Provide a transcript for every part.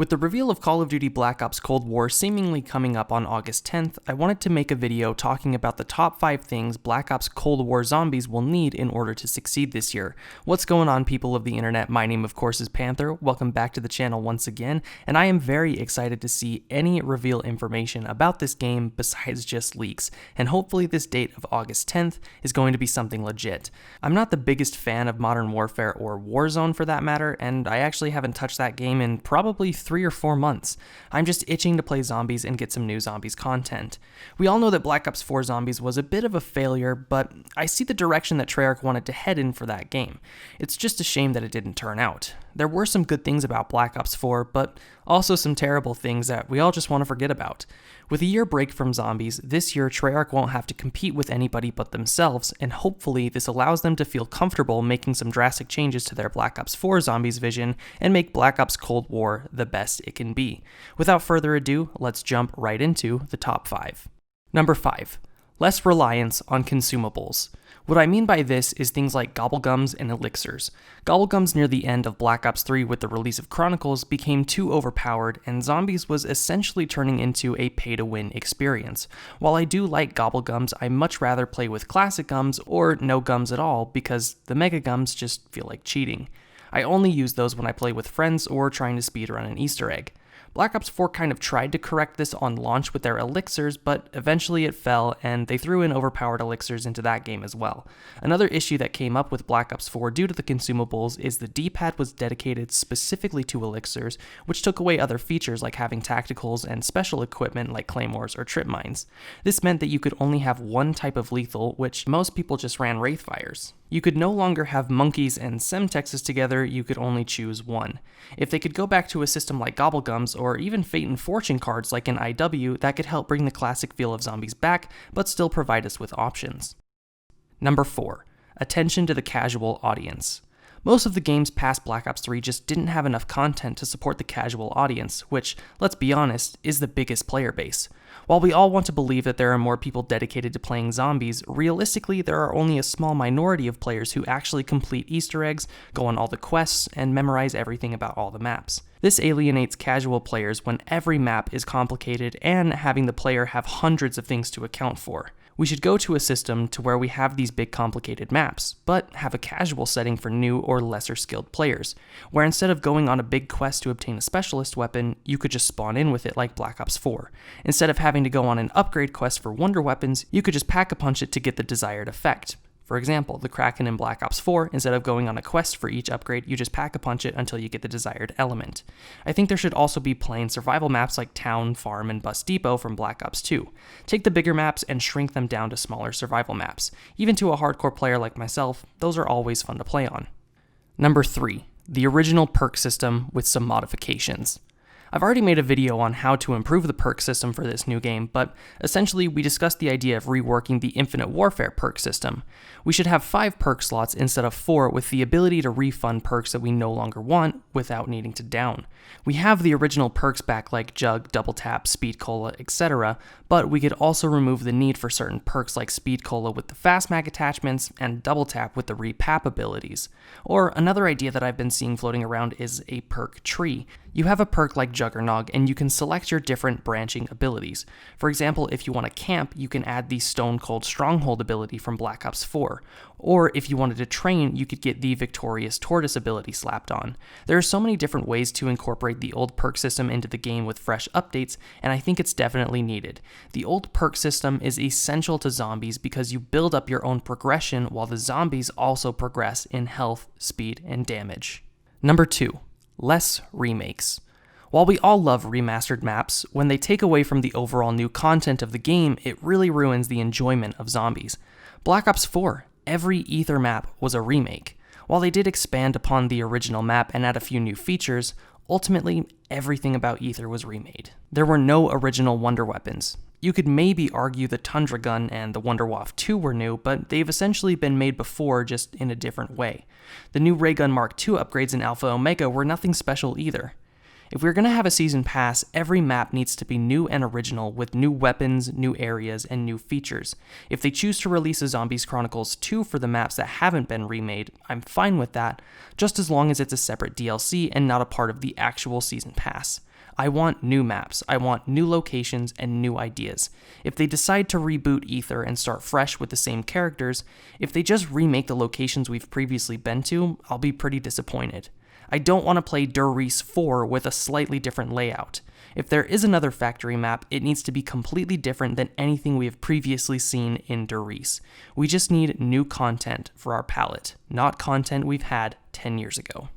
With the reveal of Call of Duty Black Ops Cold War seemingly coming up on August 10th, I wanted to make a video talking about the top 5 things Black Ops Cold War zombies will need in order to succeed this year. What's going on, people of the internet? My name, of course, is Panther. Welcome back to the channel once again, and I am very excited to see any reveal information about this game besides just leaks, and hopefully this date of August 10th is going to be something legit. I'm not the biggest fan of Modern Warfare or Warzone for that matter, and I actually haven't touched that game in probably 3 or 4 months. I'm just itching to play zombies and get some new zombies content. We all know that Black Ops 4 Zombies was a bit of a failure, but I see the direction that Treyarch wanted to head in for that game. It's just a shame that it didn't turn out. There were some good things about Black Ops 4, but also some terrible things that we all just want to forget about. With a year break from zombies, this year Treyarch won't have to compete with anybody but themselves, and hopefully this allows them to feel comfortable making some drastic changes to their Black Ops 4 Zombies vision and make Black Ops Cold War the best it can be. Without further ado, let's jump right into the top 5. Number 5. Less reliance on consumables. What I mean by this is things like gobblegums and elixirs. Gobblegums near the end of Black Ops 3 with the release of Chronicles became too overpowered, and Zombies was essentially turning into a pay-to-win experience. While I do like gobblegums, I much rather play with classic gums or no gums at all because the mega gums just feel like cheating. I only use those when I play with friends or trying to speedrun an Easter egg. Black Ops 4 kind of tried to correct this on launch with their elixirs, but eventually it fell, and they threw in overpowered elixirs into that game as well. Another issue that came up with Black Ops 4 due to the consumables is the D-pad was dedicated specifically to elixirs, which took away other features like having tacticals and special equipment like claymores or trip mines. This meant that you could only have one type of lethal, which most people just ran wraithfires. You could no longer have monkeys and semtexes together, you could only choose one. If they could go back to a system like gobblegums or even fate and fortune cards like in IW, that could help bring the classic feel of zombies back, but still provide us with options. Number 4. Attention to the casual audience. Most of the games past Black Ops 3 just didn't have enough content to support the casual audience, which, let's be honest, is the biggest player base. While we all want to believe that there are more people dedicated to playing zombies, realistically there are only a small minority of players who actually complete Easter eggs, go on all the quests, and memorize everything about all the maps. This alienates casual players when every map is complicated and having the player have hundreds of things to account for. We should go to a system to where we have these big complicated maps, but have a casual setting for new or lesser skilled players, where instead of going on a big quest to obtain a specialist weapon, you could just spawn in with it like Black Ops 4. Instead of having to go on an upgrade quest for wonder weapons, you could just pack-a-punch it to get the desired effect. For example, the Kraken in Black Ops 4, instead of going on a quest for each upgrade, you just pack-a-punch it until you get the desired element. I think there should also be plain survival maps like Town, Farm, and Bus Depot from Black Ops 2. Take the bigger maps and shrink them down to smaller survival maps. Even to a hardcore player like myself, those are always fun to play on. Number 3. The original perk system with some modifications. I've already made a video on how to improve the perk system for this new game, but essentially we discussed the idea of reworking the Infinite Warfare perk system. We should have 5 perk slots instead of 4 with the ability to refund perks that we no longer want without needing to down. We have the original perks back like Jug, Double Tap, Speed Cola, etc., but we could also remove the need for certain perks like Speed Cola with the Fast Mag attachments and Double Tap with the Repap abilities. Or another idea that I've been seeing floating around is a perk tree. You have a perk like Juggernog, and you can select your different branching abilities. For example, if you want to camp, you can add the Stone Cold Stronghold ability from Black Ops 4. Or if you wanted to train, you could get the Victorious Tortoise ability slapped on. There are so many different ways to incorporate the old perk system into the game with fresh updates, and I think it's definitely needed. The old perk system is essential to zombies because you build up your own progression while the zombies also progress in health, speed, and damage. Number 2. Less remakes. While we all love remastered maps, when they take away from the overall new content of the game, it really ruins the enjoyment of zombies. Black Ops 4, every Ether map was a remake. While they did expand upon the original map and add a few new features, ultimately everything about Ether was remade. There were no original wonder weapons. You could maybe argue the Tundra Gun and the Wonderwaff 2 were new, but they've essentially been made before, just in a different way. The new Ray Gun Mark II upgrades in Alpha Omega were nothing special either. If we're gonna have a season pass, every map needs to be new and original with new weapons, new areas, and new features. If they choose to release a Zombies Chronicles 2 for the maps that haven't been remade, I'm fine with that, just as long as it's a separate DLC and not a part of the actual season pass. I want new maps, I want new locations, and new ideas. If they decide to reboot Ether and start fresh with the same characters, if they just remake the locations we've previously been to, I'll be pretty disappointed. I don't want to play Der Riese 4 with a slightly different layout. If there is another factory map, it needs to be completely different than anything we have previously seen in Der Riese. We just need new content for our palette, not content we've had 10 years ago.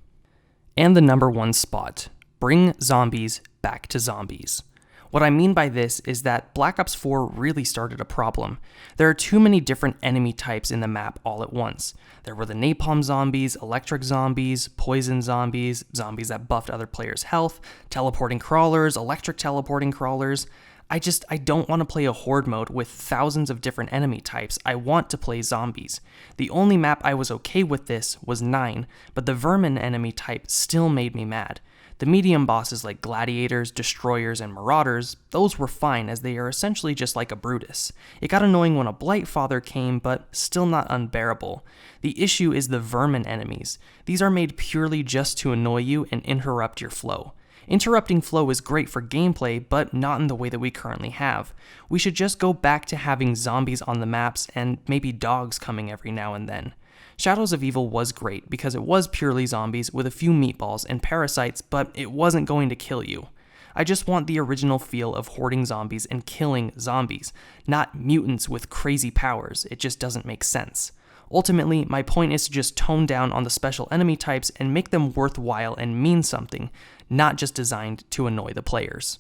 And the number one spot, bring zombies back to zombies. What I mean by this is that Black Ops 4 really started a problem. There are too many different enemy types in the map all at once. There were the napalm zombies, electric zombies, poison zombies, zombies that buffed other players' health, teleporting crawlers, electric teleporting crawlers. I don't want to play a horde mode with thousands of different enemy types. I want to play zombies. The only map I was okay with this was 9, but the vermin enemy type still made me mad. The medium bosses like gladiators, destroyers, and marauders, those were fine as they are essentially just like a Brutus. It got annoying when a Blightfather came, but still not unbearable. The issue is the vermin enemies. These are made purely just to annoy you and interrupt your flow. Interrupting flow is great for gameplay, but not in the way that we currently have. We should just go back to having zombies on the maps and maybe dogs coming every now and then. Shadows of Evil was great because it was purely zombies with a few meatballs and parasites, but it wasn't going to kill you. I just want the original feel of hoarding zombies and killing zombies, not mutants with crazy powers. It just doesn't make sense. Ultimately, my point is to just tone down on the special enemy types and make them worthwhile and mean something, not just designed to annoy the players.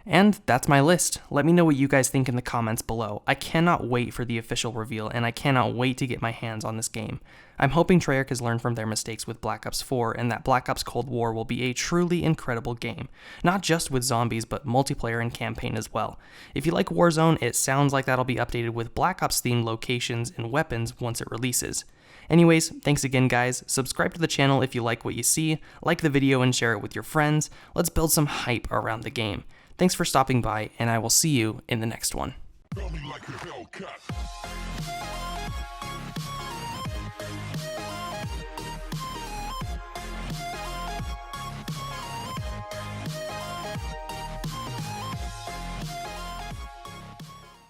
And that's my list. Let me know what you guys think in the comments below. I cannot wait for the official reveal, and I cannot wait to get my hands on this game. I'm hoping Treyarch has learned from their mistakes with Black Ops 4, and that Black Ops Cold War will be a truly incredible game. Not just with zombies, but multiplayer and campaign as well. If you like Warzone, it sounds like that'll be updated with Black Ops themed locations and weapons once it releases. Anyways, thanks again guys, subscribe to the channel if you like what you see, like the video and share it with your friends. Let's build some hype around the game. Thanks for stopping by, and I will see you in the next one.